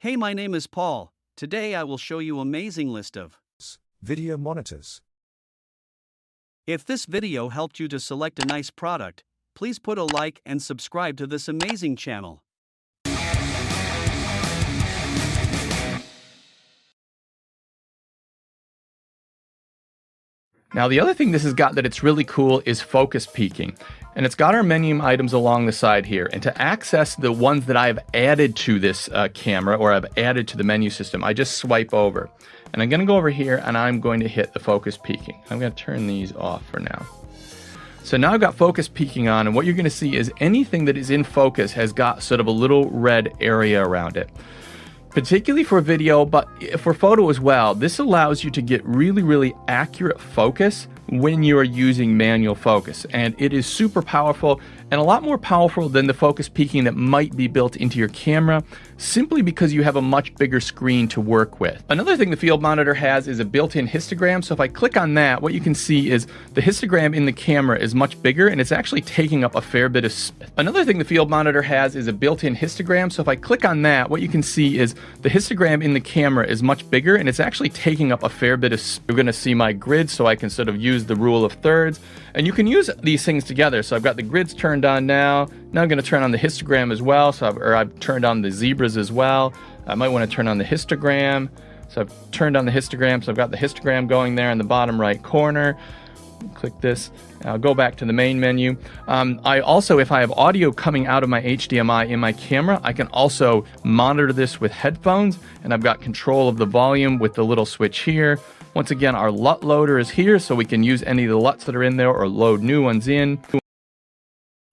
Hey, my name is Paul. Today I will show you amazing list of video monitors. If this video helped you to select a nice product, please put a like and subscribe to this amazing channel. Now the other thing this has got that it's really cool is focus peaking. And it's got our menu items along the side here. And to access the ones that I've added to this camera, or I've added to the menu system, I just swipe over. And I'm going to go over here and I'm going to hit the focus peaking. I'm going to turn these off for now. So now I've got focus peaking on, and what you're going to see is anything that is in focus has got sort of a little red area around it. Particularly for video, but for photo as well, this allows you to get really accurate focus when you are using manual focus, and it is super powerful and a lot more powerful than the focus peaking that might be built into your camera, simply because you have a much bigger screen to work with. Another thing the Field Monitor has is a built-in histogram, so if I click on that, what you can see is the histogram in the camera is much bigger and it's actually taking up a fair bit of space. Another thing the Field Monitor has is a built-in histogram, so if I click on that, what you can see is the histogram in the camera is much bigger and it's actually taking up a fair bit of space. You're going to see my grid, so I can sort of use the rule of thirds, and you can use these things together. So I've got the grids turned on now. Now I'm going to turn on the histogram as well. So I've turned on the zebras as well. I might want to turn on the histogram. So I've turned on the histogram. So I've got the histogram going there in the bottom right corner. Click this. I'll go back to the main menu. I also, if I have audio coming out of my HDMI in my camera, I can also monitor this with headphones, and I've got control of the volume with the little switch here. Once again, our LUT loader is here, so we can use any of the LUTs that are in there or load new ones in.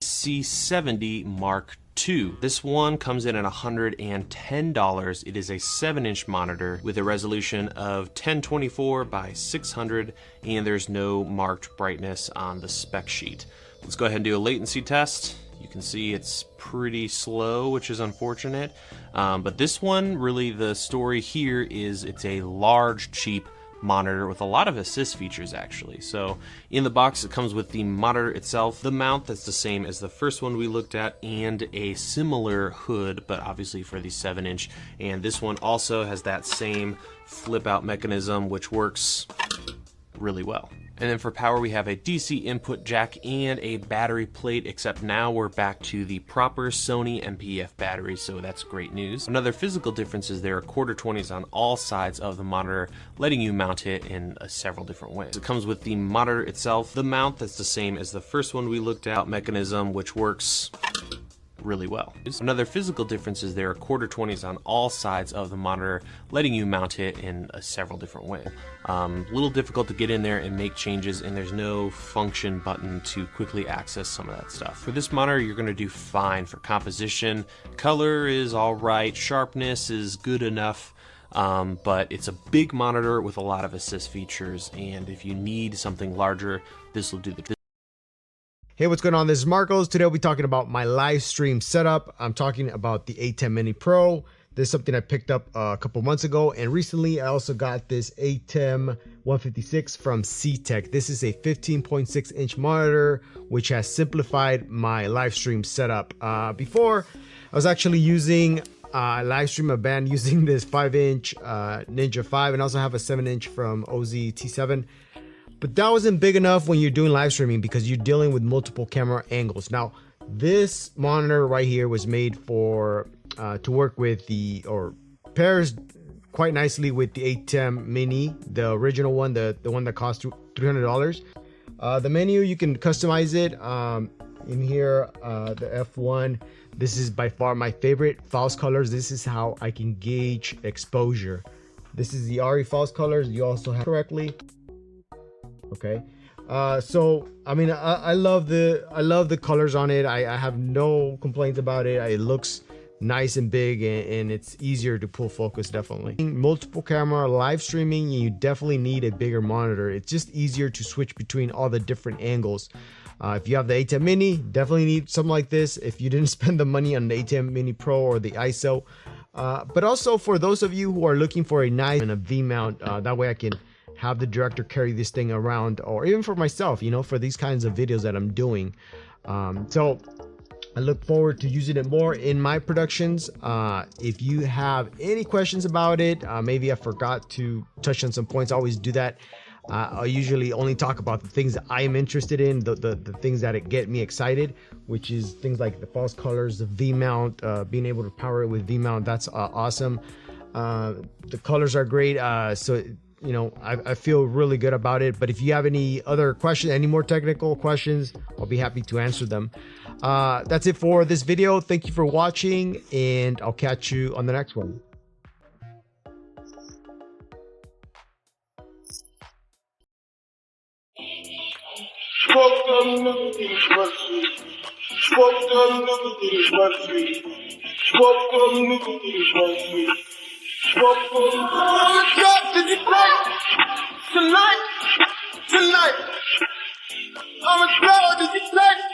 C70 Mark II. This one comes in at $110. It is a 7-inch monitor with a resolution of 1024 by 600, and there's no marked brightness on the spec sheet. Let's go ahead and do a latency test. You can see it's pretty slow, which is unfortunate. But this one, really the story here is it's a large, cheap monitor with a lot of assist features actually. So in the box it comes with the monitor itself, the mount that's the same as the first one we looked at, and a similar hood, but obviously for the 7-inch. And this one also has that same flip out mechanism, which works really well. And then for power, we have a DC input jack and a battery plate, except now we're back to the proper Sony MPF battery, so that's great news. Another physical difference is there are 1/4-20s on all sides of the monitor, letting you mount it in several different ways. It comes with the monitor itself, the mount that's the same as the first one we looked at, mechanism, which works really well. Another physical difference is there are 1/4-20s on all sides of the monitor, letting you mount it in several different ways. A little difficult to get in there and make changes, and there's no function button to quickly access some of that stuff. For this monitor, you're going to do fine for composition. Color is alright, sharpness is good enough. But it's a big monitor with a lot of assist features, and if you need something larger, this will do the. Hey, what's going on? This is Marcos. Today we'll be talking about my live stream setup. I'm talking about the ATEM Mini Pro. This is something I picked up a couple months ago, and recently I also got this ATEM 156 from SEETEC. This is a 15.6-inch monitor, which has simplified my live stream setup. Before, I was actually using live stream a band using this 5-inch Ninja 5, and I also have a 7-inch from OZ T7. But that wasn't big enough when you're doing live streaming because you're dealing with multiple camera angles. Now, this monitor right here was made for to work with or pairs quite nicely with the ATEM Mini, the original one, the one that cost $300. The menu, you can customize it. In here, the F1. This is by far my favorite. False colors. This is how I can gauge exposure. This is the RE false colors. You also have correctly. Okay, so I mean, I love the colors on it. I have no complaints about it. It looks nice and big, and it's easier to pull focus. Definitely multiple camera live streaming, you definitely need a bigger monitor. It's just easier to switch between all the different angles. If you have the ATEM Mini, definitely need something like this if you didn't spend the money on the ATEM Mini Pro or the ISO. But also for those of you who are looking for a nice and a V mount, that way I can have the director carry this thing around, or even for myself, you know, for these kinds of videos that I'm doing. So I look forward to using it more in my productions. If you have any questions about it, maybe I forgot to touch on some points, I always do that. I usually only talk about the things that I am interested in, the things that get me excited, which is things like the false colors, the V-mount, being able to power it with V-mount. That's awesome. The colors are great. So you know, I feel really good about it. But if you have any other questions, any more technical questions, I'll be happy to answer them. That's it for this video. Thank you for watching, and I'll catch you on the next one. Tonight, I'm a dog, did you play?